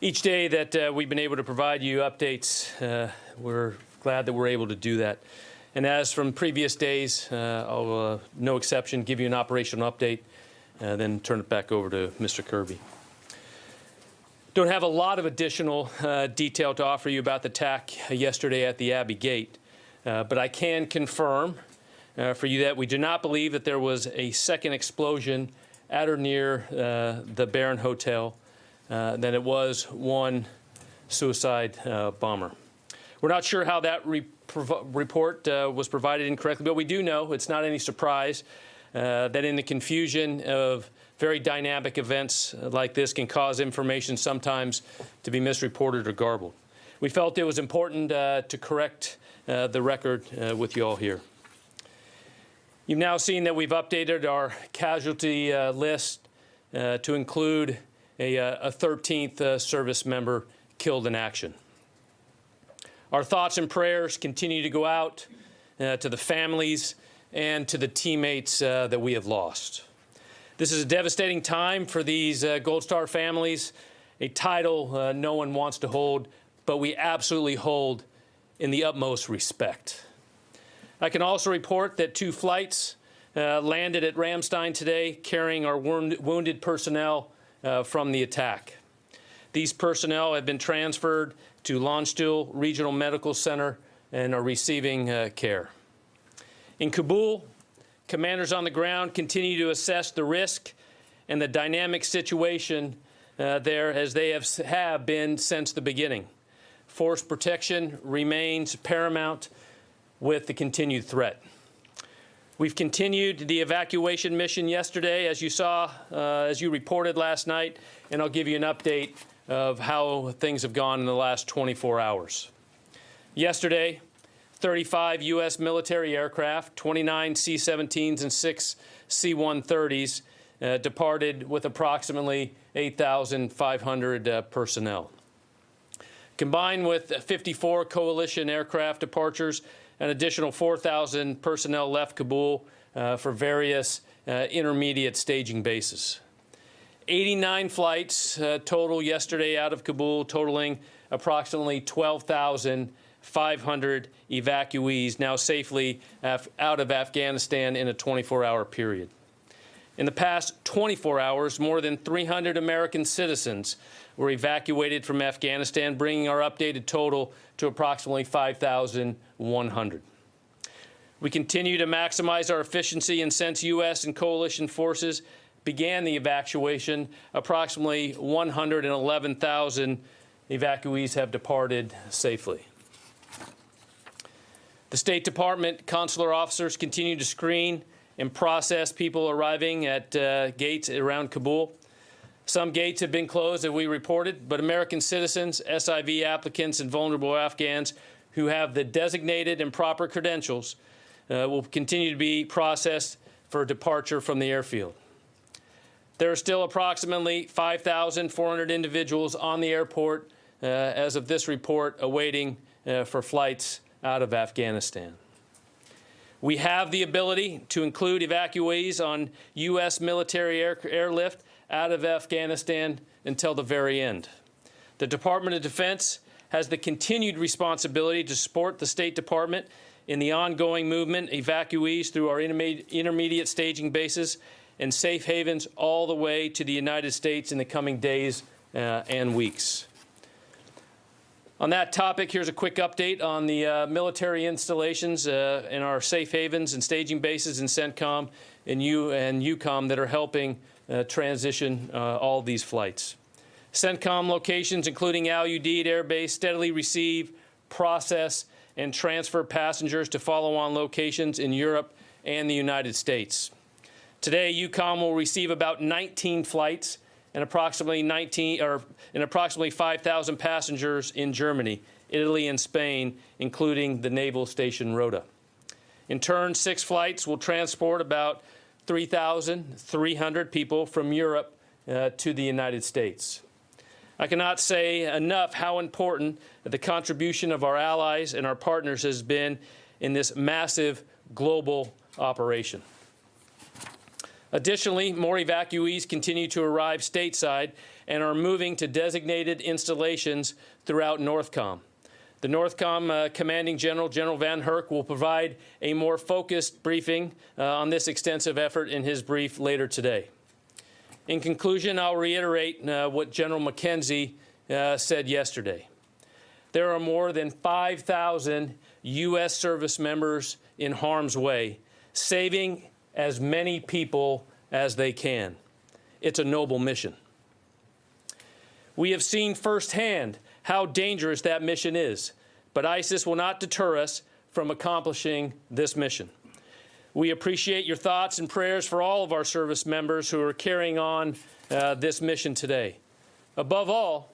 each day that we've been able to provide you updates. We're glad that we're able to do that. And as from previous days, I'll, no exception, give you an operational update, then turn it back over to Mr. Kirby. Don't have a lot of additional detail to offer you about the attack yesterday at the Abbey Gate, but I can confirm for you that we do not believe that there was a second explosion at or near the Barron Hotel, that it was one suicide bomber. We're not sure how that report was provided incorrectly, but we do know it's not any surprise that in the confusion of very dynamic events like this can cause information sometimes to be misreported or garbled. We felt it was important to correct the record with you all here. You've now seen that we've updated our casualty list to include a 13th service member killed in action. Our thoughts and prayers continue to go out to the families and to the teammates that we have lost. This is a devastating time for these Gold Star families, a title no one wants to hold, but we absolutely hold in the utmost respect. I can also report that 2 flights landed at Ramstein today carrying our wounded personnel from the attack. These personnel have been transferred to Landstuhl Regional Medical Center and are receiving care. In Kabul, commanders on the ground continue to assess the risk and the dynamic situation there as they have been since the beginning. Force protection remains paramount with the continued threat. We've continued the evacuation mission yesterday, as you saw, as you reported last night, and I'll give you an update of how things have gone in the last 24 hours. Yesterday, 35 U.S. military aircraft, 29 C-17s and 6 C-130s departed with approximately 8,500 personnel. Combined with 54 coalition aircraft departures, an additional 4,000 personnel left Kabul for various intermediate staging bases. 89 flights total yesterday out of Kabul, totaling approximately 12,500 evacuees now safely out of Afghanistan in a 24-hour period. In the past 24 hours, more than 300 American citizens were evacuated from Afghanistan, bringing our updated total to approximately 5,100. We continue to maximize our efficiency, and since U.S. and coalition forces began the evacuation, approximately 111,000 evacuees have departed safely. The State Department consular officers continue to screen and process people arriving at gates around Kabul. Some gates have been closed, as we reported, but American citizens, SIV applicants, and vulnerable Afghans who have the designated and proper credentials will continue to be processed for departure from the airfield. There are still approximately 5,400 individuals on the airport as of this report awaiting for flights out of Afghanistan. We have the ability to include evacuees on U.S. military airlift out of Afghanistan until the very end. The Department of Defense has the continued responsibility to support the State Department in the ongoing movement evacuees through our intermediate staging bases and safe havens all the way to the United States in the coming days and weeks. On that topic, here's a quick update on the military installations in our safe havens and staging bases in CENTCOM and EUCOM that are helping transition all these flights. CENTCOM locations, including Al Udeid Air Base, steadily receive, process, and transfer passengers to follow-on locations in Europe and the United States. Today, EUCOM will receive about 19 flights and approximately 5,000 passengers in Germany, Italy, and Spain, including the Naval Station Rota. In turn, 6 flights will transport about 3,300 people from Europe to the United States. I cannot say enough how important the contribution of our allies and our partners has been in this massive global operation. Additionally, more evacuees continue to arrive stateside and are moving to designated installations throughout NORTHCOM. The NORTHCOM Commanding General, General Van Herk, will provide a more focused briefing on this extensive effort in his brief later today. In conclusion, I'll reiterate what General McKenzie said yesterday. There are more than 5,000 U.S. service members in harm's way, saving as many people as they can. It's a noble mission. We have seen firsthand how dangerous that mission is, but ISIS will not deter us from accomplishing this mission. We appreciate your thoughts and prayers for all of our service members who are carrying on this mission today. Above all,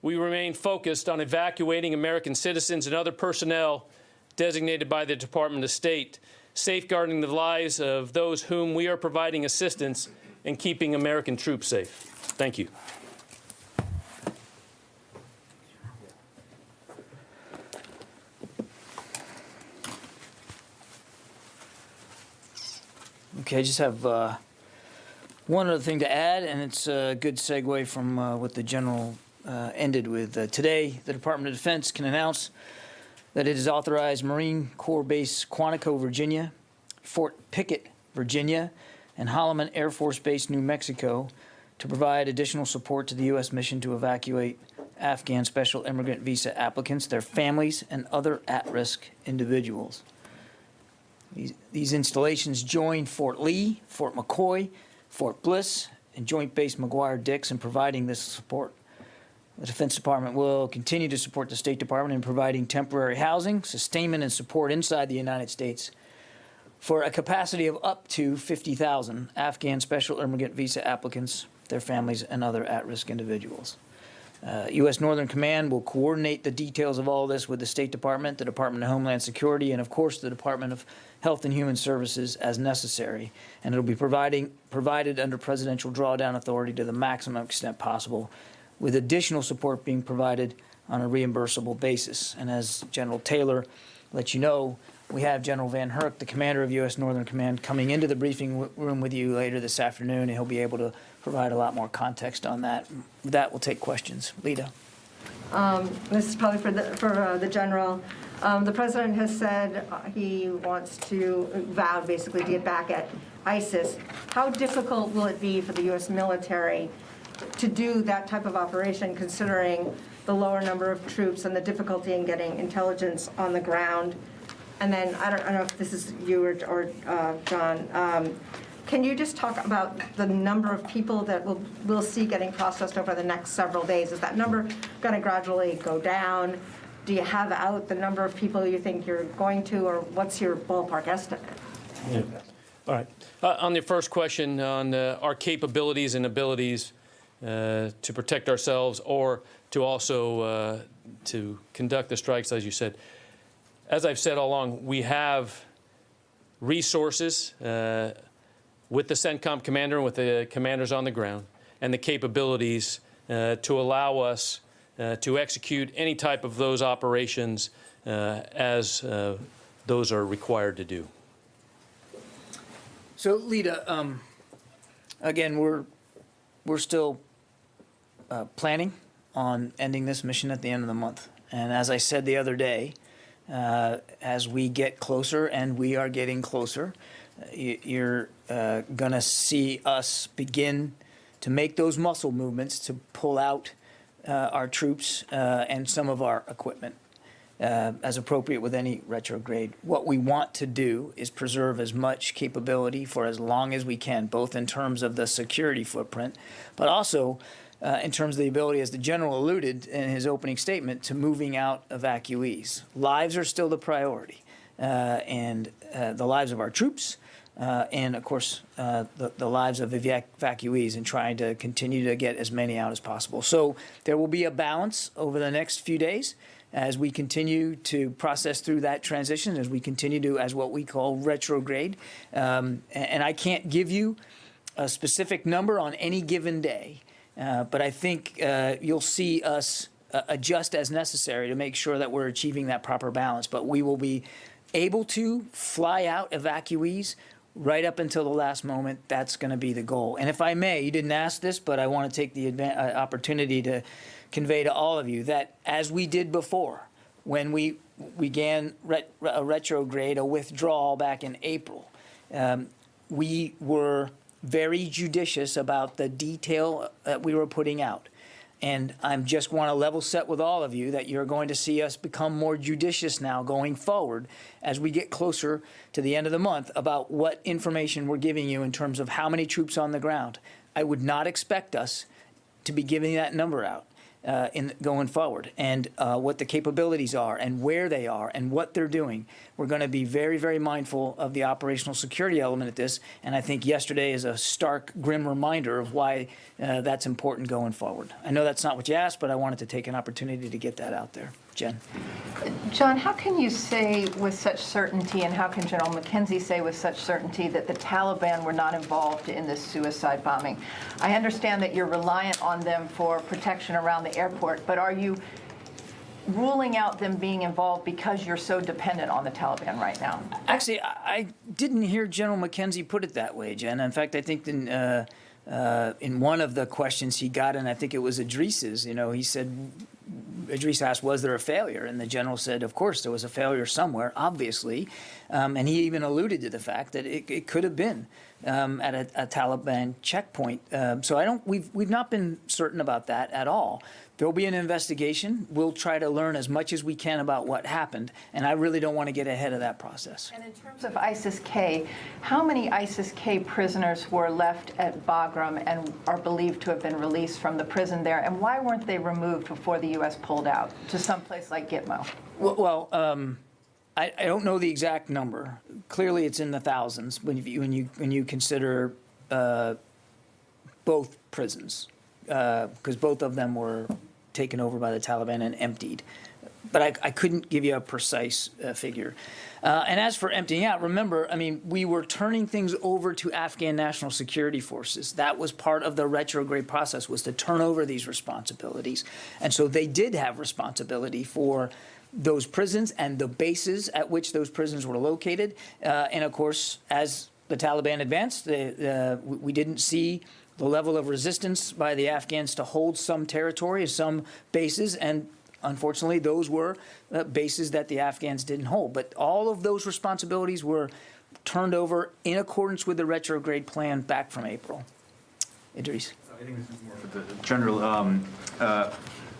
we remain focused on evacuating American citizens and other personnel designated by the Department of State, safeguarding the lives of those whom we are providing assistance and keeping American troops safe. Thank you. Okay, I just have one other thing to add, and it's a good segue from what the General ended with. Today, the Department of Defense can announce that it has authorized Marine Corps Base Quantico, Virginia, Fort Pickett, Virginia, and Holloman Air Force Base, New Mexico, to provide additional support to the U.S. mission to evacuate Afghan special immigrant visa applicants, their families, and other at-risk individuals. These installations join Fort Lee, Fort McCoy, Fort Bliss, and Joint Base McGuire-Dix in providing this support. The Defense Department will continue to support the State Department in providing temporary housing, sustainment, and support inside the United States for a capacity of up to 50,000 Afghan special immigrant visa applicants, their families, and other at-risk individuals. U.S. Northern Command will coordinate the details of all this with the State Department, the Department of Homeland Security, and, of course, the Department of Health and Human Services as necessary. And it will be provided under presidential drawdown authority to the maximum extent possible, with additional support being provided on a reimbursable basis. And as General Taylor let you know, we have General Van Herk, the commander of U.S. Northern Command, coming into the briefing room with you later this afternoon, and he'll be able to provide a lot more context on that. With that, we'll take questions. Lita. This is probably for the general. The president has said he wants to vow basically to get back at ISIS. How difficult will it be for the U.S. military to do that type of operation, considering the lower number of troops and the difficulty in getting intelligence on the ground? And then, I don't know if this is you or John, can you just talk about the number of people that we'll see getting processed over the next several days? Is that number going to gradually go down? Do you have out the number of people you think you're going to, or what's your ballpark estimate? Yeah. All right. On the first question on our capabilities and abilities to protect ourselves or to also to conduct the strikes, as you said, as I've said all along, we have resources with the CENTCOM commander and with the commanders on the ground and the capabilities to allow us to execute any type of those operations as those are required to do. So, Lita, again, we're still planning on ending this mission at the end of the month. And as I said the other day, as we get closer, and we are getting closer, you're going to see us begin to make those muscle movements to pull out our troops and some of our equipment as appropriate with any retrograde. What we want to do is preserve as much capability for as long as we can, both in terms of the security footprint, but also in terms of the ability, as the general alluded in his opening statement, to moving out evacuees. Lives are still the priority, and the lives of our troops, and, of course, the lives of evacuees, and trying to continue to get as many out as possible. So there will be a balance over the next few days as we continue to process through that transition, as we continue to, as what we call, retrograde. And I can't give you a specific number on any given day, but I think you'll see us adjust as necessary to make sure that we're achieving that proper balance. But we will be able to fly out evacuees right up until the last moment, that's going to be the goal. And if I may, you didn't ask this, but I want to take the opportunity to convey to all of you that as we did before, when we began a retrograde, a withdrawal back in April, we were very judicious about the detail that we were putting out. And I just want to level set with all of you that you're going to see us become more judicious now going forward as we get closer to the end of the month about what information we're giving you in terms of how many troops on the ground. I would not expect us to be giving that number out going forward, and what the capabilities are and where they are and what they're doing. We're going to be very, very mindful of the operational security element of this, and I think yesterday is a stark, grim reminder of why that's important going forward. I know that's not what you asked, but I wanted to take an opportunity to get that out there. Jen. John, how can you say with such certainty, and how can General McKenzie say with such certainty that the Taliban were not involved in this suicide bombing? I understand that you're reliant on them for protection around the airport, but are you ruling out them being involved because you're so dependent on the Taliban right now? Actually, I didn't hear General McKenzie put it that way, Jen. In fact, I think in one of the questions he got, and I think it was Idris's, he said, Idris asked, was there a failure? And the general said, of course, there was a failure somewhere, obviously. And he even alluded to the fact that it could have been at a Taliban checkpoint. So we've not been certain about that at all. There'll be an investigation. We'll try to learn as much as we can about what happened, and I really don't want to get ahead of that process. And in terms of ISIS-K, how many ISIS-K prisoners were left at Bagram and are believed to have been released from the prison there, and why weren't they removed before the U.S. pulled out to someplace like Gitmo? Well, I don't know the exact number. Clearly, it's in the thousands when you consider both prisons, because both of them were taken over by the Taliban and emptied. But I couldn't give you a precise figure. And as for emptying out, remember, we were turning things over to Afghan National Security Forces. That was part of the retrograde process, was to turn over these responsibilities. And so they did have responsibility for those prisons and the bases at which those prisons were located. And of course, as the Taliban advanced, we didn't see the level of resistance by the Afghans to hold some territory, some bases, and unfortunately, those were bases that the Afghans didn't hold. But all of those responsibilities were turned over in accordance with the retrograde plan back from April. Idris. I think this is more for the General.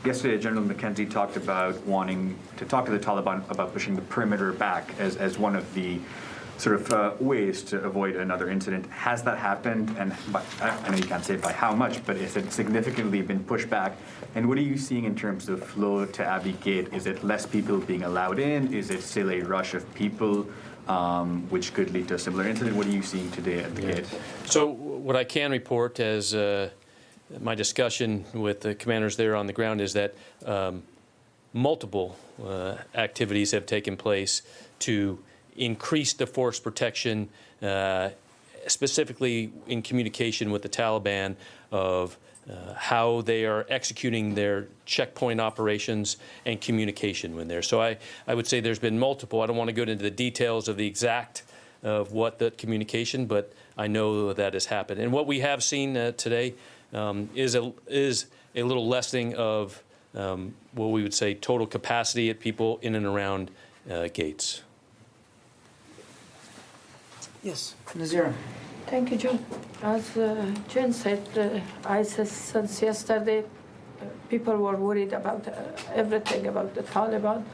Yesterday, General McKenzie talked about wanting to talk to the Taliban about pushing the perimeter back as one of the sort of ways to avoid another incident. Has that happened? And I know you can't say by how much, but has it significantly been pushed back? And what are you seeing in terms of flow to Abbey Gate? Is it less people being allowed in? Is it still a rush of people, which could lead to a similar incident? What are you seeing today at the gate? So what I can report as my discussion with the commanders there on the ground is that multiple activities have taken place to increase the force protection, specifically in communication with the Taliban of how they are executing their checkpoint operations and communication when there. So I would say there's been multiple. I don't want to go into the details of the exact of what the communication, but I know that has happened. And what we have seen today is a little lessening of what we would say total capacity at people in and around gates. Yes, Nazira. Thank you, John. As Jen said, ISIS since yesterday, people were worried about everything about the Taliban.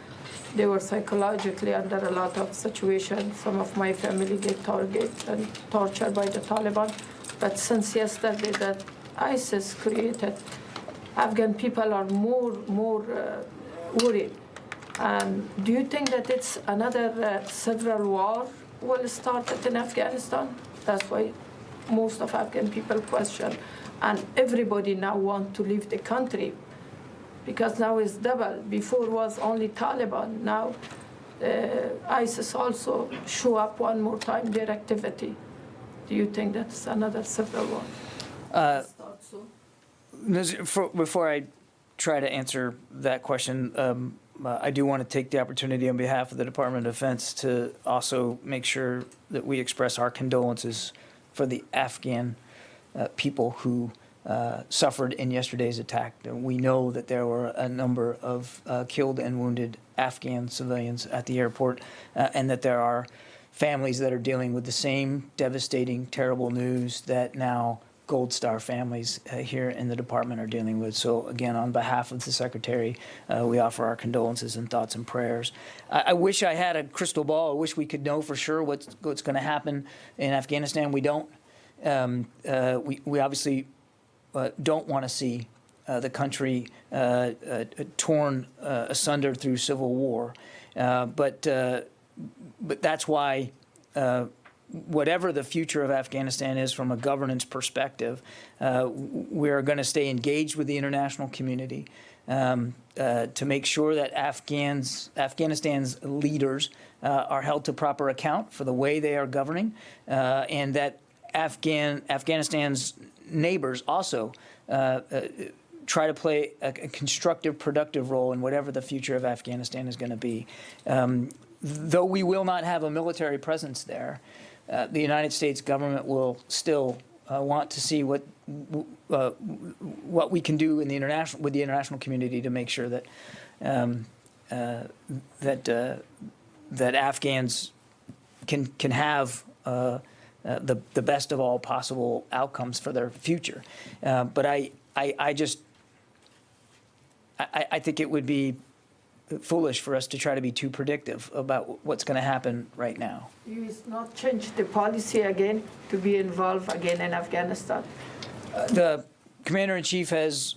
They were psychologically under a lot of situations. Some of my family get targeted and tortured by the Taliban. But since yesterday that ISIS created, Afghan people are more worried. Do you think that it's another civil war will start in Afghanistan? That's why most of Afghan people question. And everybody now wants to leave the country because now it's double. Before was only Taliban. Now ISIS also show up one more time, their activity. Do you think that's another civil war? Before I try to answer that question, I do want to take the opportunity on behalf of the Department of Defense to also make sure that we express our condolences for the Afghan people who suffered in yesterday's attack. We know that there were a number of killed and wounded Afghan civilians at the airport, and that there are families that are dealing with the same devastating, terrible news that now Gold Star families here in the department are dealing with. So again, on behalf of the Secretary, we offer our condolences and thoughts and prayers. I wish I had a crystal ball. I wish we could know for sure what's going to happen in Afghanistan. We don't. We obviously don't want to see the country torn asunder through civil war. But that's why whatever the future of Afghanistan is from a governance perspective, we're going to stay engaged with the international community to make sure that Afghanistan's leaders are held to proper account for the way they are governing, and that Afghanistan's neighbors also try to play a constructive, productive role in whatever the future of Afghanistan is going to be. Though we will not have a military presence there, the United States government will still want to see what we can do in the international community to make sure that that Afghans can have the best of all possible outcomes for their future. But I think it would be foolish for us to try to be too predictive about what's going to happen right now. You will not change the policy again to be involved again in Afghanistan? The Commander-in-Chief has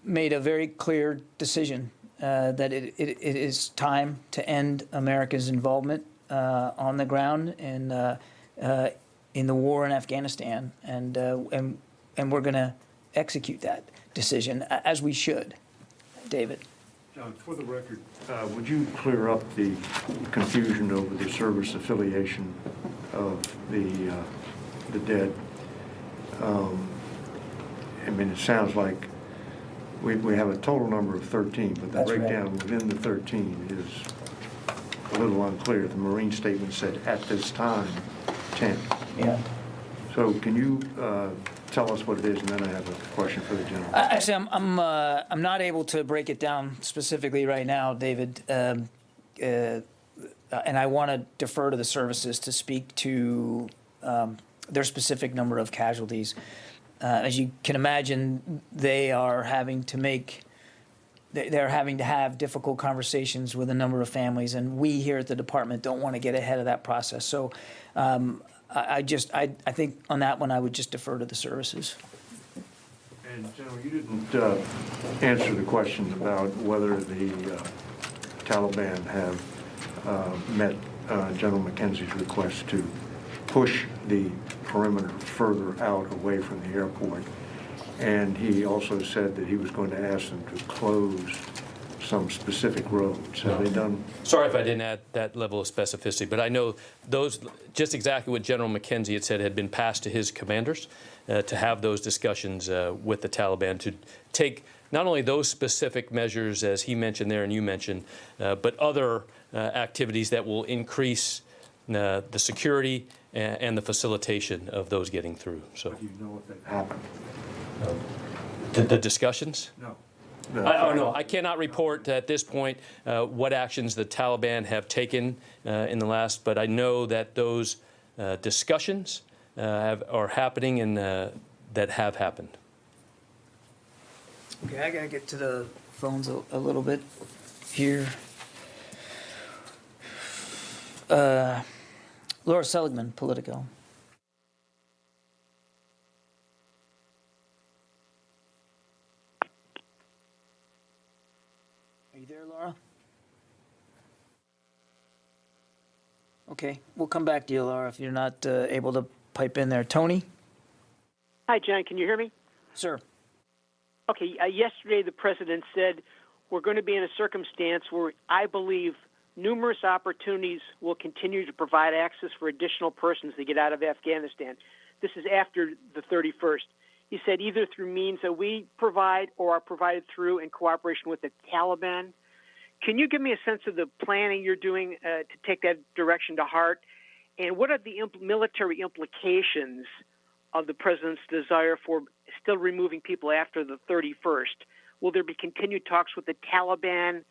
made a very clear decision that it is time to end America's involvement on the ground in the war in Afghanistan, and we're going to execute that decision, as we should. David. John, for the record, would you clear up the confusion over the service affiliation of the dead? I mean, it sounds like we have a total number of 13, but the That's right. breakdown within the 13 is a little unclear. The Marine statement said at this time 10. Yeah. So can you tell us what it is, and then I have a question for the general. Actually, I'm not able to break it down specifically right now, David, and I want to defer to the services to speak to their specific number of casualties. As you can imagine, they're having to have difficult conversations with a number of families, and we here at the department don't want to get ahead of that process. So I think on that one I would just defer to the services. And General, you didn't answer the questions about whether the Taliban have met General McKenzie's request to push the perimeter further out away from the airport. And he also said that he was going to ask them to close some specific roads. Have they done? Sorry if I didn't add that level of specificity, but I know those, just exactly what General McKenzie had said, had been passed to his commanders to have those discussions with the Taliban to take not only those specific measures as he mentioned there and you mentioned, but other activities that will increase the security and the facilitation of those getting through. So, Do you know if that happened? the discussions? No. No, I cannot report at this point what actions the Taliban have taken in the last, but I know that those discussions are happening and that have happened. Okay, I gotta get to the phones a little bit here. Laura Seligman, Politico. Are you there, Laura? Okay, we'll come back to you, Laura, if you're not able to pipe in there. Tony? Hi, John. Can you hear me? Sir. Okay. Yesterday, the president said we're going to be in a circumstance where I believe numerous opportunities will continue to provide access for additional persons to get out of Afghanistan. This is after the 31st. He said either through means that we provide or are provided through in cooperation with the Taliban, Can you give me a sense of the planning you're doing to take that direction to heart? And what are the military implications of the president's desire for still removing people after the 31st? Will there be continued talks with the Taliban,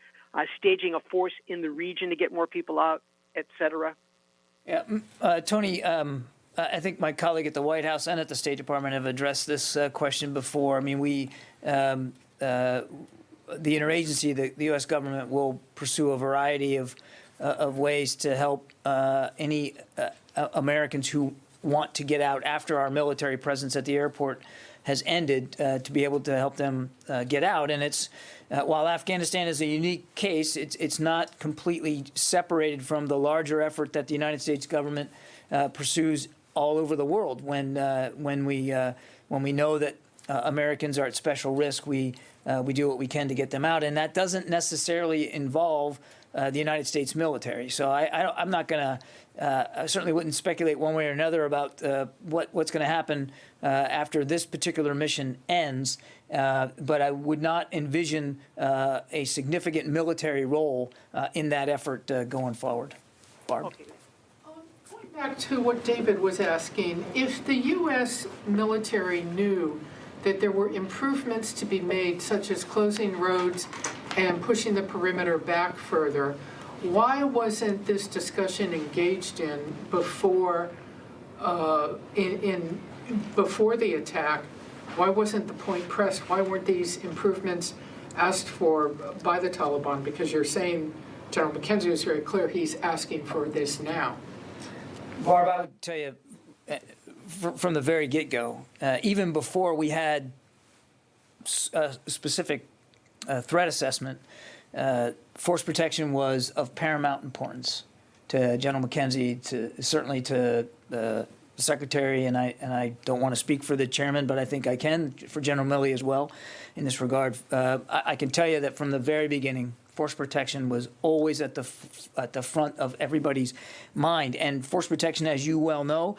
staging a force in the region to get more people out, et cetera? Yeah, Tony, I think my colleague at the White House and at the State Department have addressed this question before. I mean, the interagency, the U.S. government will pursue a variety of ways to help any Americans who want to get out after our military presence at the airport has ended, to be able to help them get out. And it's while Afghanistan is a unique case, it's not completely separated from the larger effort that the United States government pursues all over the world. When we know that Americans are at special risk, we do what we can to get them out, and that doesn't necessarily involve the United States military. So I'm not going to. I certainly wouldn't speculate one way or another about what's going to happen after this particular mission ends. But I would not envision a significant military role in that effort going forward. Barb. Okay. Going back to what David was asking, if the U.S. military knew that there were improvements to be made, such as closing roads and pushing the perimeter back further, why wasn't this discussion engaged in before before the attack? Why wasn't the point pressed? Why weren't these improvements asked for by the Taliban? Because you're saying, General McKenzie was very clear, he's asking for this now. Barb, I would tell you, from the very get-go, even before we had a specific threat assessment, force protection was of paramount importance to General McKenzie, certainly to the Secretary, and I don't want to speak for the Chairman, but I think I can for General Milley as well in this regard. I can tell you that from the very beginning, force protection was always at the front of everybody's mind, and force protection, as you well know,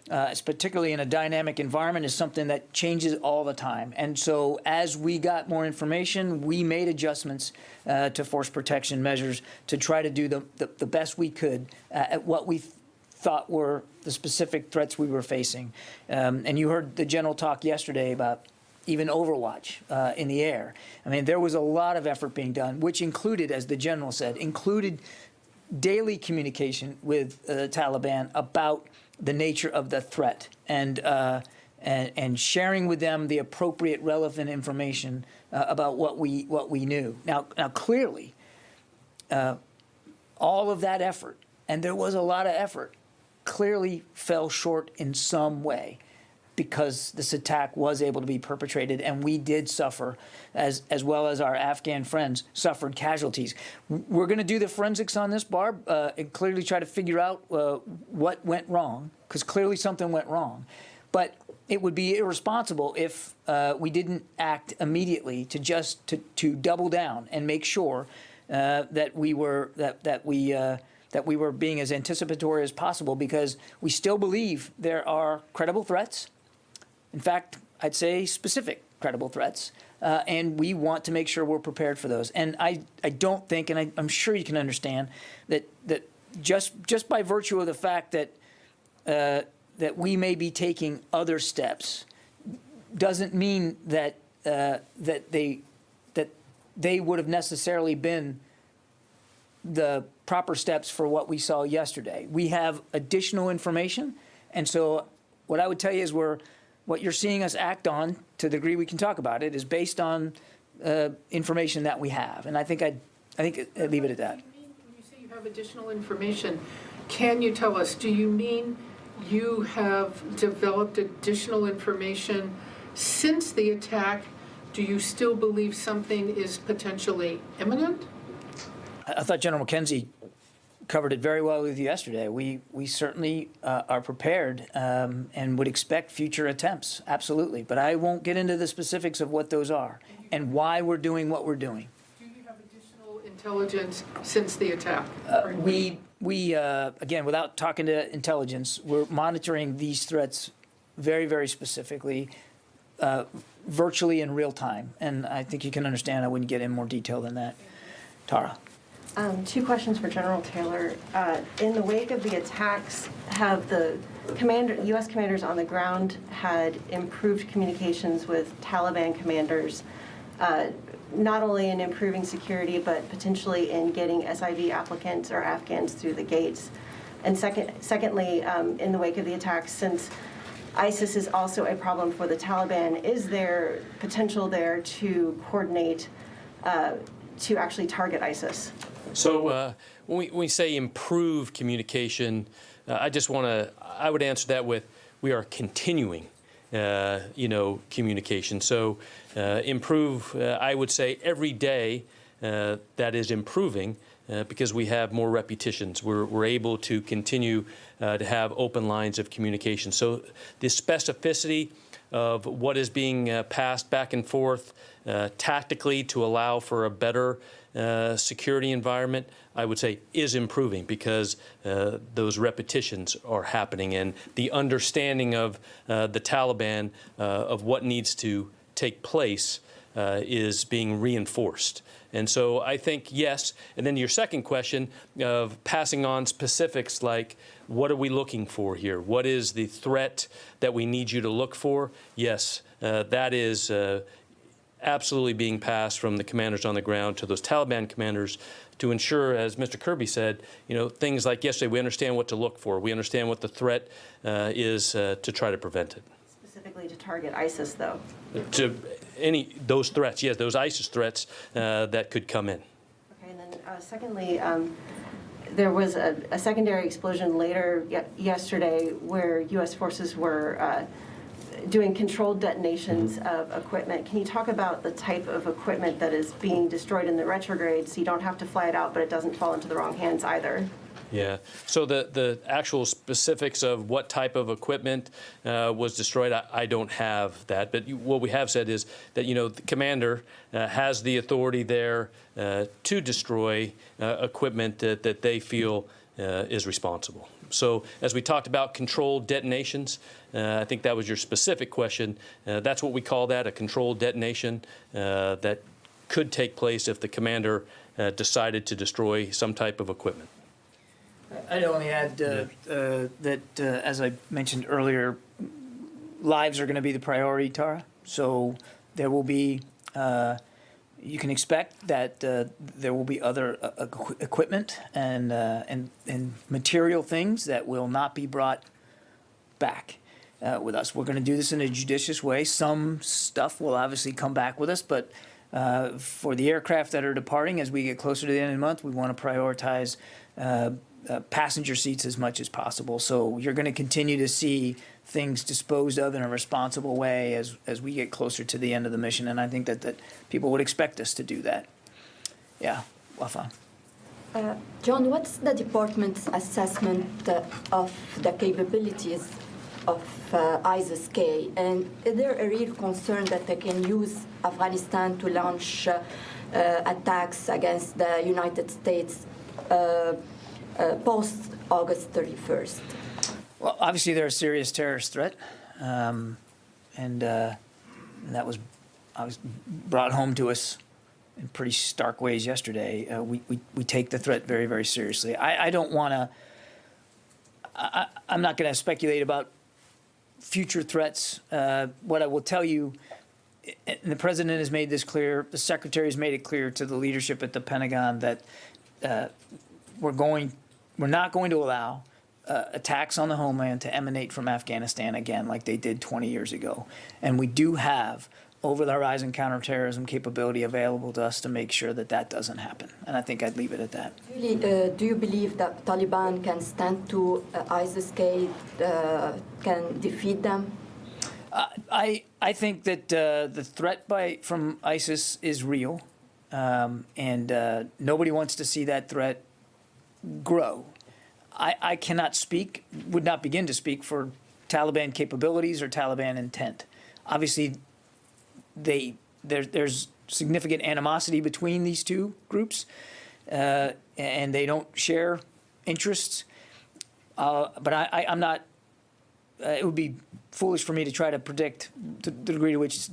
particularly in a dynamic environment, is something that changes all the time. And so as we got more information, we made adjustments to force protection measures to try to do the best we could at what we thought were the specific threats we were facing. And you heard the general talk yesterday about even Overwatch in the air. I mean, there was a lot of effort being done, which included, as the general said, daily communication with the Taliban about the nature of the threat and sharing with them the appropriate, relevant information about what we knew. Now clearly, all of that effort, and there was a lot of effort, clearly fell short in some way, because this attack was able to be perpetrated, and we did suffer, as well as our Afghan friends suffered casualties. We're going to do the forensics on this, Barb, and clearly try to figure out what went wrong, because clearly something went wrong. But it would be irresponsible if we didn't act immediately to double down and make sure that we were being as anticipatory as possible, because we still believe there are credible threats. In fact, I'd say specific credible threats, and we want to make sure we're prepared for those. And I don't think, and I'm sure you can understand, that just by virtue of the fact that we may be taking other steps doesn't mean that they would have necessarily been the proper steps for what we saw yesterday. We have additional information, and so what I would tell you is what you're seeing us act on, to the degree we can talk about it, is based on information that we have, and I think I'd leave it at that. When you say you have additional information, can you tell us, do you mean you have developed additional information since the attack? Do you still believe something is potentially imminent? I thought General McKenzie covered it very well with you yesterday. We certainly are prepared and would expect future attempts, absolutely. But I won't get into the specifics of what those are and why we're doing what we're doing. Do you have additional intelligence since the attack? We again, without talking to intelligence, we're monitoring these threats very, very specifically, virtually in real time. And I think you can understand I wouldn't get in more detail than that. Tara. Two questions for General Taylor. In the wake of the attacks, have the U.S. commanders on the ground had improved communications with Taliban commanders, not only in improving security, but potentially in getting SIV applicants or Afghans through the gates? And secondly, in the wake of the attacks, since ISIS is also a problem for the Taliban, is there potential there to coordinate to actually target ISIS? So when we say improve communication, I would answer that with, we are continuing, communication. So improve, I would say every day that is improving because we have more repetitions. We're able to continue to have open lines of communication. So the specificity of what is being passed back and forth tactically to allow for a better security environment, I would say, is improving because those repetitions are happening, and the understanding of the Taliban of what needs to take place is being reinforced. And so I think, yes. And then your second question of passing on specifics like, what are we looking for here? What is the threat that we need you to look for? Yes, that is absolutely being passed from the commanders on the ground to those Taliban commanders to ensure, as Mr. Kirby said, things like yesterday, we understand what to look for. We understand what the threat is to try to prevent it. Specifically to target ISIS, though? To those threats, yes, those ISIS threats that could come in. Okay, and then secondly, there was a secondary explosion later yesterday where U.S. forces were doing controlled detonations of equipment. Can you talk about the type of equipment that is being destroyed in the retrograde so you don't have to fly it out, but it doesn't fall into the wrong hands either? Yeah. So the actual specifics of what type of equipment was destroyed, I don't have that. But what we have said is that, the commander has the authority there to destroy equipment that they feel is responsible. So as we talked about controlled detonations, I think that was your specific question. That's what we call that, a controlled detonation that could take place if the commander decided to destroy some type of equipment. I'd only add that, as I mentioned earlier, lives are going to be the priority, Tara. So there will be, you can expect that there will be other equipment and material things that will not be brought back with us. We're going to do this in a judicious way. Some stuff will obviously come back with us, but for the aircraft that are departing, as we get closer to the end of the month, we want to prioritize passenger seats as much as possible. So you're going to continue to see things disposed of in a responsible way as we get closer to the end of the mission. And I think that people would expect us to do that. Yeah, Wafa. John, what's the department's assessment of the capabilities of ISIS-K? And is there a real concern that they can use Afghanistan to launch attacks against the United States post-August 31st? Well, obviously they're a serious terrorist threat, and that was brought home to us in pretty stark ways yesterday. We take the threat very, very seriously. I don't want to. I'm not going to speculate about future threats. What I will tell you, and the president has made this clear, the secretary has made it clear to the leadership at the Pentagon that we're not going to allow attacks on the homeland to emanate from Afghanistan again like they did 20 years ago. And we do have over-the-horizon counterterrorism capability available to us to make sure that that doesn't happen. And I think I'd leave it at that. Really, do you believe that Taliban can stand to ISIS-K, can defeat them? I think that the threat from ISIS is real, and nobody wants to see that threat grow. I cannot speak, would not begin to speak for Taliban capabilities or Taliban intent. Obviously, there's significant animosity between these two groups, and they don't share interests. But I'm not. It would be foolish for me to try to predict the degree to which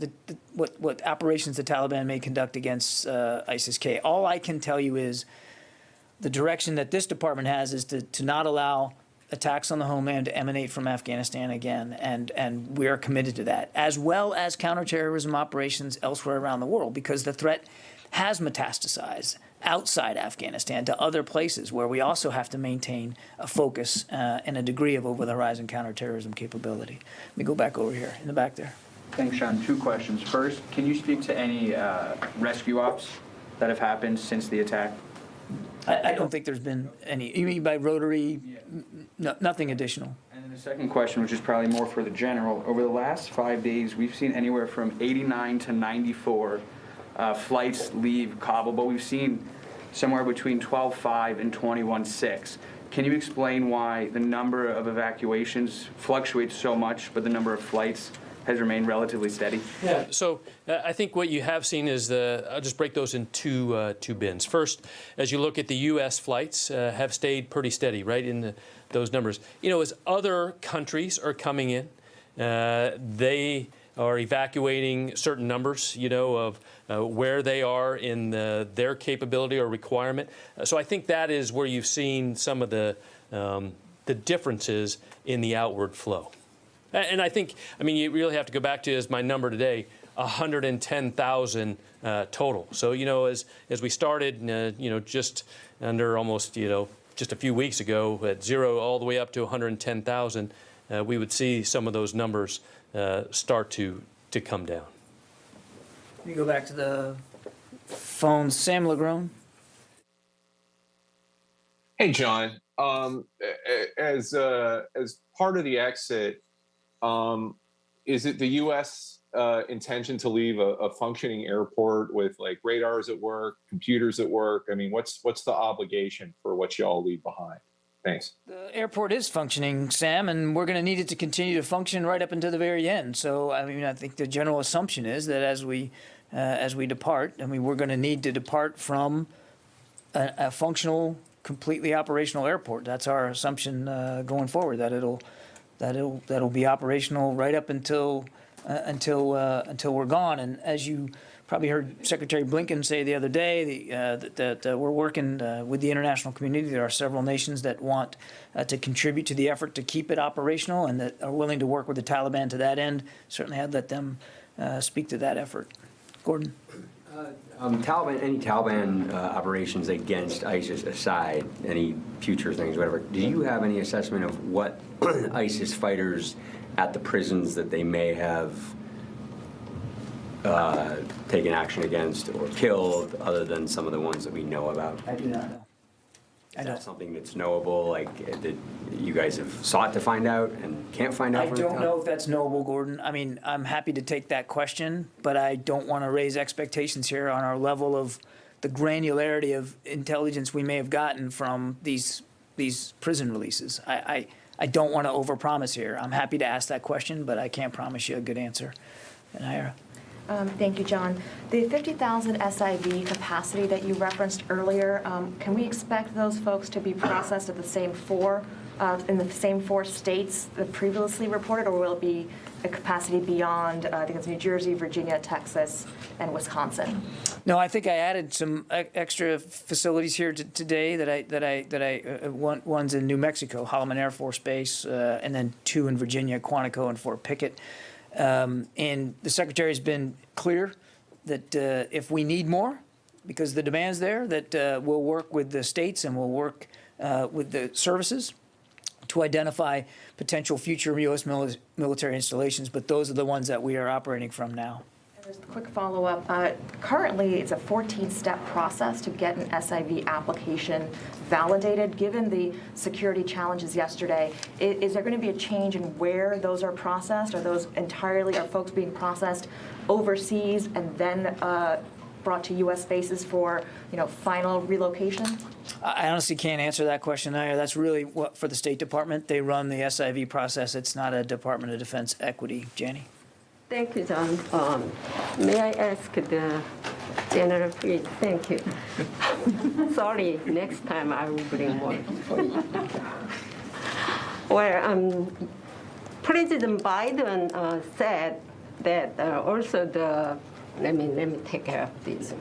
what operations the Taliban may conduct against ISIS-K. All I can tell you is the direction that this department has is to not allow attacks on the homeland to emanate from Afghanistan again, and we are committed to that, as well as counterterrorism operations elsewhere around the world, because the threat has metastasized outside Afghanistan to other places where we also have to maintain a focus and a degree of over-the-horizon counterterrorism capability. Let me go back over here, in the back there. Thanks, Sean. Two questions. First, can you speak to any rescue ops that have happened since the attack? I don't think there's been any. You mean by Rotary? No, nothing additional. And then the second question, which is probably more for the general. Over the last 5 days, we've seen anywhere from 89 to 94 flights leave Kabul, but we've seen somewhere between 12.5 and 21.6. Can you explain why the number of evacuations fluctuates so much, but the number of flights has remained relatively steady? Yeah, so I think what you have seen is I'll just break those in two bins. First, as you look at the U.S. flights, have stayed pretty steady, right, in those numbers. You know, as other countries are coming in, they are evacuating certain numbers, you know, of where they are in their capability or requirement. So I think that is where you've seen some of the differences in the outward flow. And I think, I mean, you really have to go back to, as my number today, 110,000 total. So, you know, as we started, you know, just under almost, you know, just a few weeks ago at 0 all the way up to 110,000, we would see some of those numbers start to come down. Let me go back to the phone. Sam Legrone. Hey, John. As part of the exit, is it the U.S. Intention to leave a functioning airport with like radars at work, computers at work? I mean, what's the obligation for what y'all leave behind? Thanks. The airport is functioning, Sam, and we're going to need it to continue to function right up until the very end. So, I mean, I think the general assumption is that as we depart, I mean, we're going to need to depart from a functional, completely operational airport. That's our assumption going forward. That'll be operational right up until we're gone. And as you probably heard Secretary Blinken say the other day, that we're working with the international community. There are several nations that want to contribute to the effort to keep it operational and that are willing to work with the Taliban to that end. Certainly, I'd let them speak to that effort. Gordon. Any Taliban operations against ISIS aside, any future things, whatever, do you have any assessment of what ISIS fighters at the prisons that they may have taken action against or killed, other than some of the ones that we know about? I do not know. Is that something that's knowable, like that you guys have sought to find out and can't find out? I don't know if that's knowable, Gordon. I mean, I'm happy to take that question, but I don't want to raise expectations here on our level of the granularity of intelligence we may have gotten from these prison releases. I don't want to overpromise here. I'm happy to ask that question, but I can't promise you a good answer. And Ira? Thank you, John. The 50,000 SIV capacity that you referenced earlier, can we expect those folks to be processed at the same in the same 4 states that previously reported, or will it be a capacity beyond, I think it's New Jersey, Virginia, Texas, and Wisconsin? No, I think I added some extra facilities here today one's in New Mexico, Holloman Air Force Base, and then 2 in Virginia, Quantico and Fort Pickett. And the Secretary has been clear that if we need more, because the demand's there, that we'll work with the states and we'll work with the services to identify potential future U.S. military installations, but those are the ones that we are operating from now. Just a quick follow-up. Currently, it's a 14-step process to get an SIV application validated. Given the security challenges yesterday, is there going to be a change in where those are processed? Are folks being processed overseas and then brought to U.S. bases for, final relocation? I honestly can't answer that question, Ira. That's really what for the State Department. They run the SIV process. It's not a Department of Defense equity. Janie? Thank you, John. May I ask the General, please? Thank you. Sorry, next time I will bring more for you. Well, President Biden said that also the let me take care of this.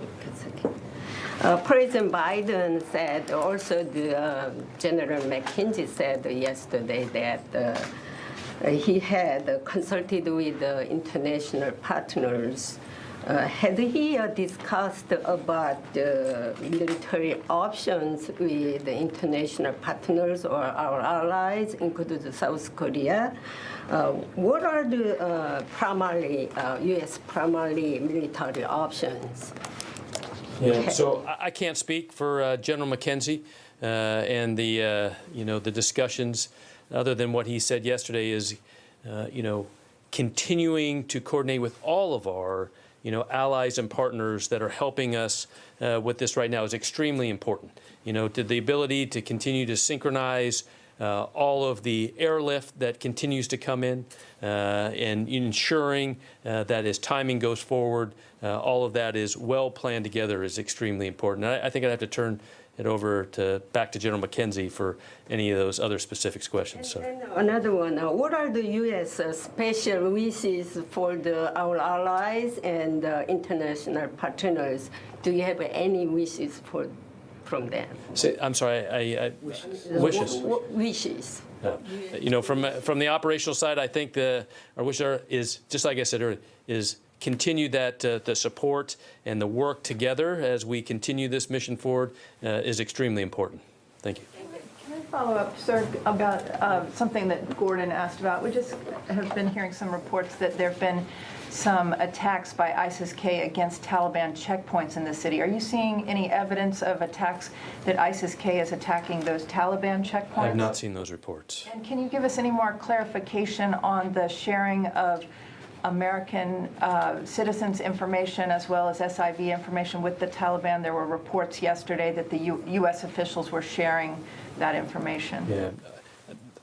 President Biden said, also the General McKinsey said yesterday that he had consulted with the international partners. Had he discussed about the military options with the international partners or our allies, including South Korea? What are the U.S. primary military options? Yeah, so I can't speak for General McKenzie and the the discussions, other than what he said yesterday is, continuing to coordinate with all of our allies and partners that are helping us with this right now is extremely important. To the ability to continue to synchronize all of the airlift that continues to come in and ensuring that as timing goes forward, all of that is well planned together is extremely important. I think I'd have to turn it over back to General McKenzie for any of those other specifics questions. So. And another one, what are the U.S. Special wishes for our allies and international partners? Do you have any wishes from them? I'm sorry, wishes. What wishes? From the operational side, I think our wish is, just like I said earlier, is continue that the support and the work together as we continue this mission forward is extremely important. Thank you. Can I follow up, sir, about something that Gordon asked about? We just have been hearing some reports that there have been some attacks by ISIS-K against Taliban checkpoints in the city. Are you seeing any evidence of attacks that ISIS-K is attacking those Taliban checkpoints? I have not seen those reports. And can you give us any more clarification on the sharing of American citizens' information as well as SIV information with the Taliban? There were reports yesterday that the U.S. officials were sharing that information. Yeah.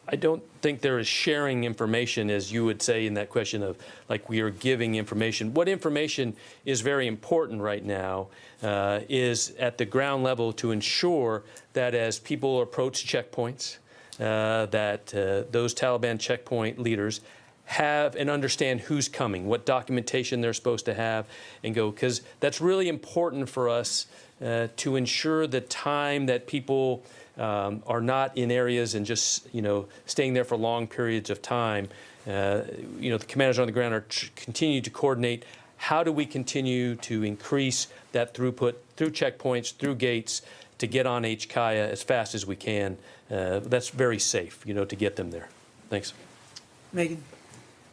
I don't think there is sharing information, as you would say in that question of, like, we are giving information. What information is very important right now is at the ground level to ensure that as people approach checkpoints, that those Taliban checkpoint leaders have and understand who's coming, what documentation they're supposed to have, and go, because that's really important for us to ensure the time that people are not in areas and just staying there for long periods of time. The commanders on the ground are continue to coordinate. How do we continue to increase that throughput through checkpoints, through gates, to get on HKIA as fast as we can? That's very safe, to get them there. Thanks. Megan?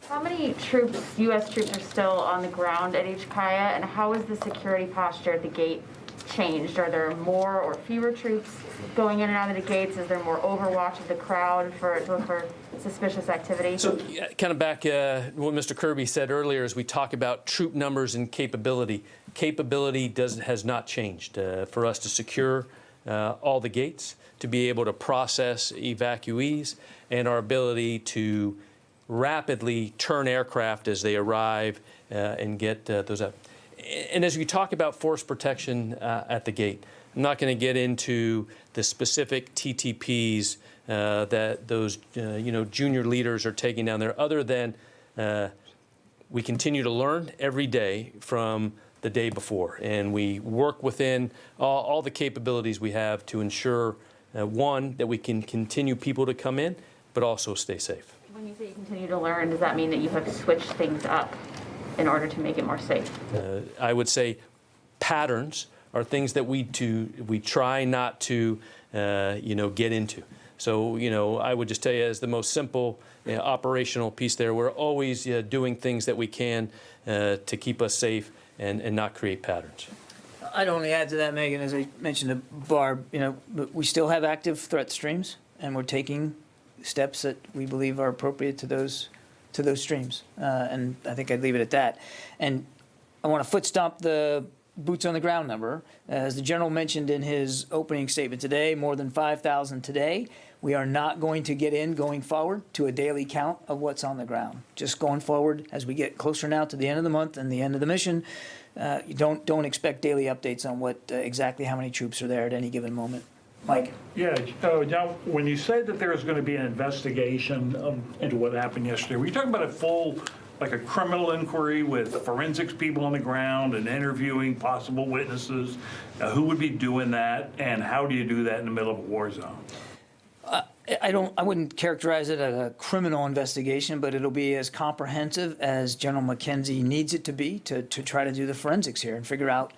How many troops, U.S. troops, are still on the ground at HKIA, and how is the security posture at the gate changed? Are there more or fewer troops going in and out of the gates? Is there more overwatch of the crowd for suspicious activity? So kind of back what Mr. Kirby said earlier, as we talk about troop numbers and capability. Capability has not changed for us to secure all the gates, to be able to process evacuees, and our ability to rapidly turn aircraft as they arrive and get those up. And as we talk about force protection at the gate, I'm not going to get into the specific TTPs that those junior leaders are taking down there, other than we continue to learn every day from the day before, and we work within all the capabilities we have to ensure, one, that we can continue people to come in, but also stay safe. When you say you continue to learn, does that mean that you have switched things up in order to make it more safe? I would say patterns are things that we try not to, get into. So, I would just tell you, as the most simple operational piece there, we're always doing things that we can to keep us safe and not create patterns. I'd only add to that, Megan, as I mentioned to Barb, we still have active threat streams, and we're taking steps that we believe are appropriate to those streams. And I think I'd leave it at that. And I want to foot stomp the boots on the ground number. As the general mentioned in his opening statement today, more than 5,000 today. We are not going to get in going forward to a daily count of what's on the ground. Just going forward, as we get closer now to the end of the month and the end of the mission, you don't expect daily updates on what exactly how many troops are there at any given moment. Mike? Yeah, now, when you said that there was going to be an investigation into what happened yesterday, were you talking about a full like a criminal inquiry with forensics people on the ground and interviewing possible witnesses? Who would be doing that, and how do you do that in the middle of a war zone? I wouldn't characterize it as a criminal investigation, but it'll be as comprehensive as General McKenzie needs it to be to try to do the forensics here and figure out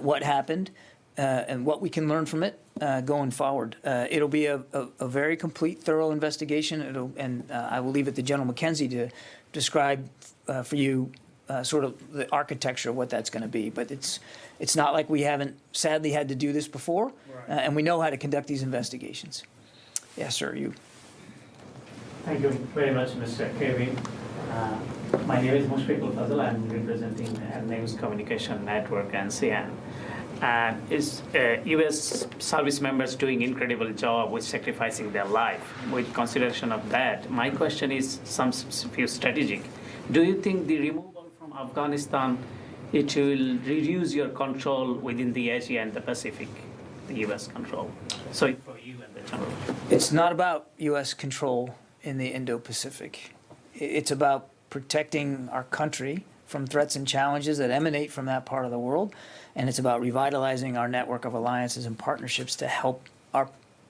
what happened and what we can learn from it going forward. It'll be a very complete, thorough investigation. I will leave it to General McKenzie to describe for you sort of the architecture of what that's going to be. But it's not like we haven't sadly had to do this before, and we know how to conduct these investigations. Yes, sir, you. Thank you very much, Mr. Kirby. My name is Mushfiqul Fazal. I'm representing News Communication Network and CN. Is U.S. service members doing incredible job with sacrificing their life? With consideration of that, my question is few strategic. Do you think the removal from Afghanistan, it will reduce your control within the Asia and the Pacific, the U.S. control? So for you and the general. It's not about U.S. control in the Indo-Pacific. It's about protecting our country from threats and challenges that emanate from that part of the world, and it's about revitalizing our network of alliances and partnerships to help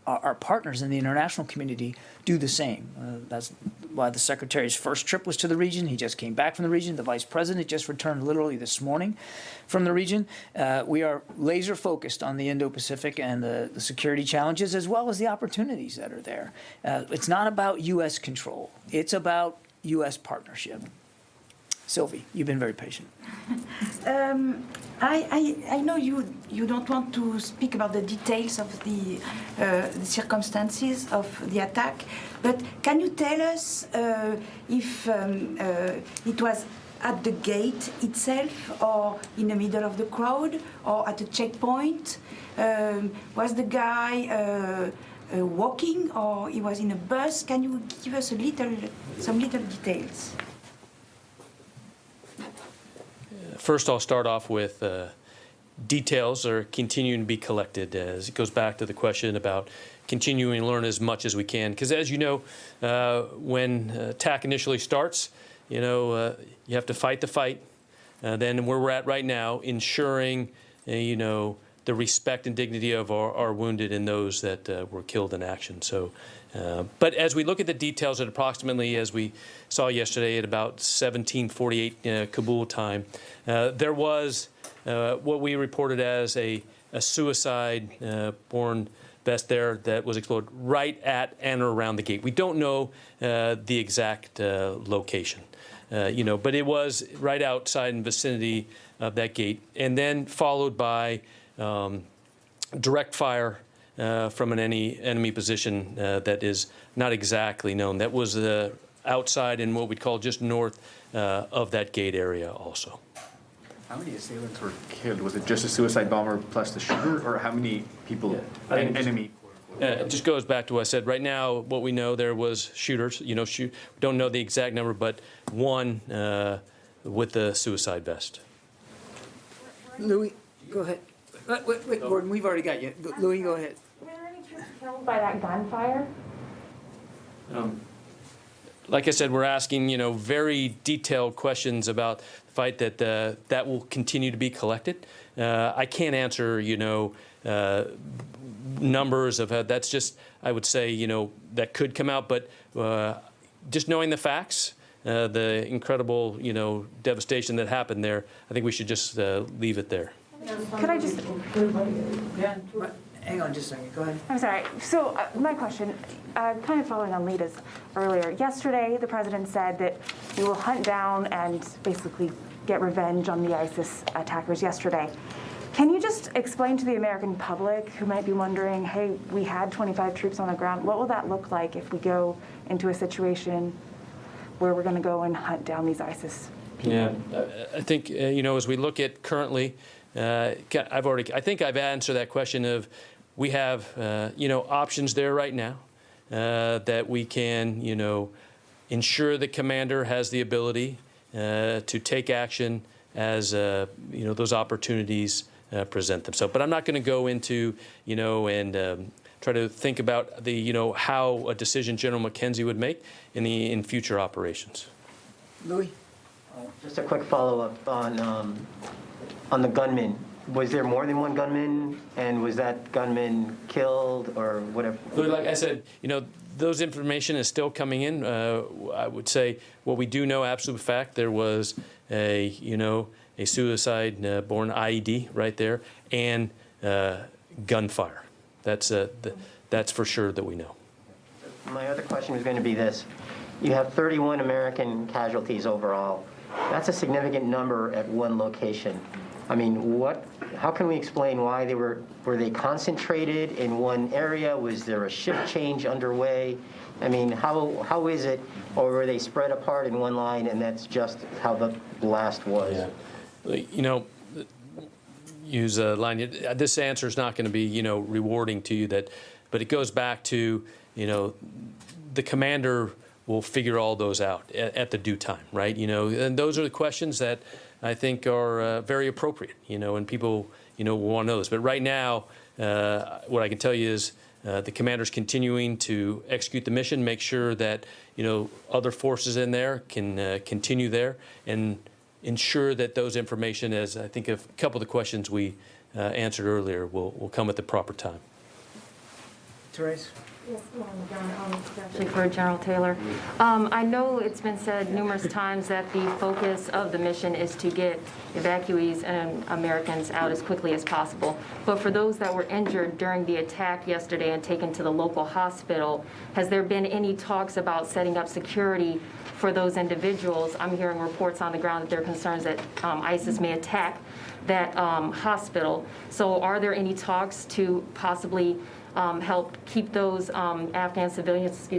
our partners in the international community do the same. That's why the Secretary's first trip was to the region. He just came back from the region. The Vice President just returned literally this morning from the region. We are laser focused on the Indo-Pacific and the security challenges as well as the opportunities that are there. It's not about U.S. control. It's about U.S. partnership. Sylvie, you've been very patient. I know you don't want to speak about the details of the circumstances of the attack, but can you tell us if it was at the gate itself or in the middle of the crowd or at a checkpoint? Was the guy walking or he was in a bus? Can you give us some little details? First, I'll start off with details are continuing to be collected as it goes back to the question about continuing to learn as much as we can. Because as you know, when attack initially starts, you have to fight the fight. Then where we're at right now, ensuring, the respect and dignity of our wounded and those that were killed in action. So, but as we look at the details at approximately, as we saw yesterday at about 17:48 Kabul time, there was what we reported as a suicide-borne vest there that was exploded right at and around the gate. We don't know the exact location, but it was right outside in vicinity of that gate, and then followed by direct fire from an enemy position that is not exactly known. That was outside in what we'd call just north of that gate area also. How many assailants were killed? Was it just a suicide bomber plus the shooter, or how many people, enemy? It just goes back to what I said. Right now, what we know, there was shooters. We don't know the exact number, but one with the suicide vest. Louis, go ahead. Wait, Gordon, we've already got you. Louis, go ahead. Were there any troops killed by that gunfire? Like I said, we're asking, very detailed questions about the fight that will continue to be collected. I can't answer, numbers of that's just, I would say, that could come out. But just knowing the facts, the incredible, devastation that happened there, I think we should just leave it there. Could I just... Yeah, hang on just a second. Go ahead. I'm sorry. So my question, kind of following on Lita's earlier. Yesterday, the president said that we will hunt down and basically get revenge on the ISIS attackers yesterday. Can you just explain to the American public who might be wondering, hey, we had 25 troops on the ground. What will that look like if we go into a situation where we're going to go and hunt down these ISIS people? Yeah, I think, as we look at currently, I think I've answered that question of we have, options there right now that we can, ensure the commander has the ability to take action as, those opportunities present themselves. But I'm not going to go into, and try to think about the, how a decision General McKenzie would make in future operations. Louis? Just a quick follow-up on the gunman. Was there more than one gunman, and was that gunman killed or whatever? Like I said, those information is still coming in. I would say what we do know, absolute fact, there was a suicide-born IED right there, and gunfire. That's for sure that we know. My other question was going to be this. You have 31 American casualties overall. That's a significant number at one location. I mean, how can we explain why were they concentrated in one area? Was there a shift change underway? I mean, how is it, or were they spread apart in one line and that's just how the blast was? Yeah. Use a line. This answer is not going to be, rewarding to you, but it goes back to, the commander will figure all those out at the due time, right? And those are the questions that I think are very appropriate, and people, want those. But right now, what I can tell you is the commander's continuing to execute the mission, make sure that, other forces in there can continue there, and ensure that those information, as I think a couple of the questions we answered earlier, will come at the proper time. Therese? Yes, John, actually for General Taylor. I know it's been said numerous times that the focus of the mission is to get evacuees and Americans out as quickly as possible. But for those that were injured during the attack yesterday and taken to the local hospital, has there been any talks about setting up security for those individuals? I'm hearing reports on the ground that there are concerns that ISIS may attack that hospital. So are there any talks to possibly help keep those Afghan civilians,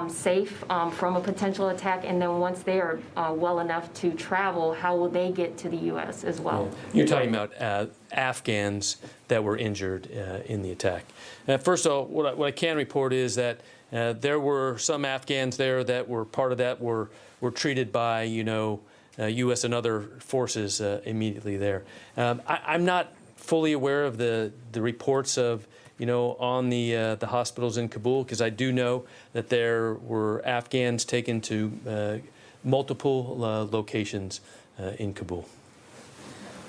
safe from a potential attack? And then once they are well enough to travel, how will they get to the U.S. as well? Yeah. You're talking about Afghans that were injured in the attack. First of all, what I can report is that there were some Afghans there that were part of that were treated by U.S. and other forces immediately there. I'm not fully aware of the reports of on the hospitals in Kabul, because I do know that there were Afghans taken to multiple locations in Kabul.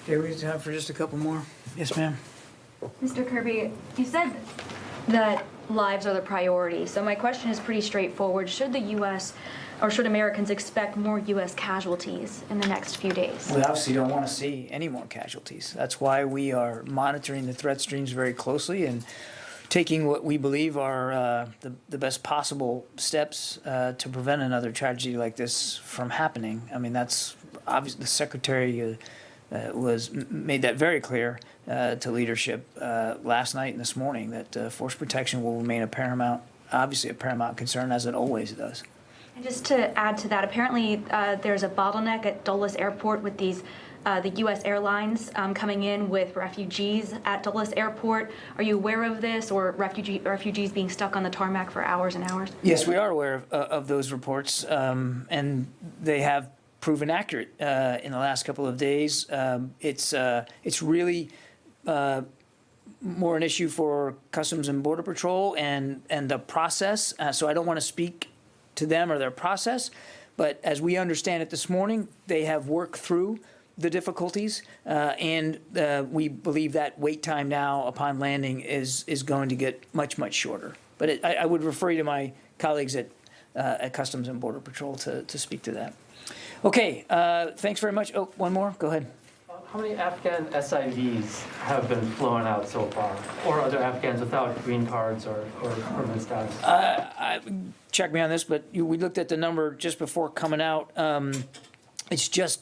Okay, we have time for just a couple more. Yes, ma'am. Mr. Kirby, you said that lives are the priority. So my question is pretty straightforward. Should the U.S. or should Americans expect more U.S. casualties in the next few days? We obviously don't want to see any more casualties. That's why we are monitoring the threat streams very closely and taking what we believe are the best possible steps to prevent another tragedy like this from happening. I mean, that's obviously the Secretary made that very clear to leadership last night and this morning, that force protection will remain obviously a paramount concern, as it always does. And just to add to that, apparently there's a bottleneck at Dulles Airport with the U.S. airlines coming in with refugees at Dulles Airport. Are you aware of this, or refugees being stuck on the tarmac for hours and hours? Yes, we are aware of those reports, and they have proven accurate in the last couple of days. It's really more an issue for Customs and Border Patrol and the process. So I don't want to speak to them or their process, but as we understand it this morning, they have worked through the difficulties, and we believe that wait time now upon landing is going to get much, much shorter. But I would refer you to my colleagues at Customs and Border Patrol to speak to that. Okay, thanks very much. Oh, one more, go ahead. How many Afghan SIVs have been flown out so far, or other Afghans without green cards or permanent status? Check me on this, but we looked at the number just before coming out.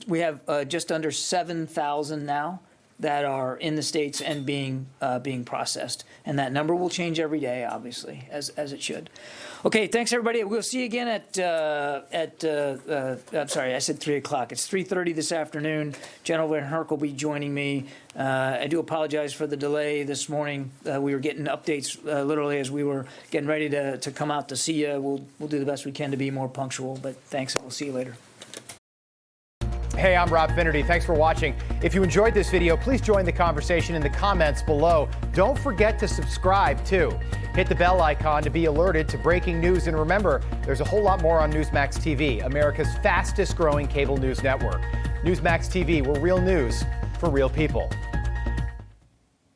We have just under 7,000 now that are in the States and being processed, and that number will change every day, obviously, as it should. Okay, thanks everybody. We'll see you again I'm sorry, I said 3 o'clock. It's 3:30 this afternoon. General Van Herk will be joining me. I do apologize for the delay this morning. We were getting updates literally as we were getting ready to come out to see you. We'll do the best we can to be more punctual, but thanks, and we'll see you later. Hey, I'm Rob Finnerty. Thanks for watching. If you enjoyed this video, please join the conversation in the comments below. Don't forget to subscribe, too. Hit the bell icon to be alerted to breaking news. And remember, there's a whole lot more on Newsmax TV, America's fastest growing cable news network. Newsmax TV, where real news for real people.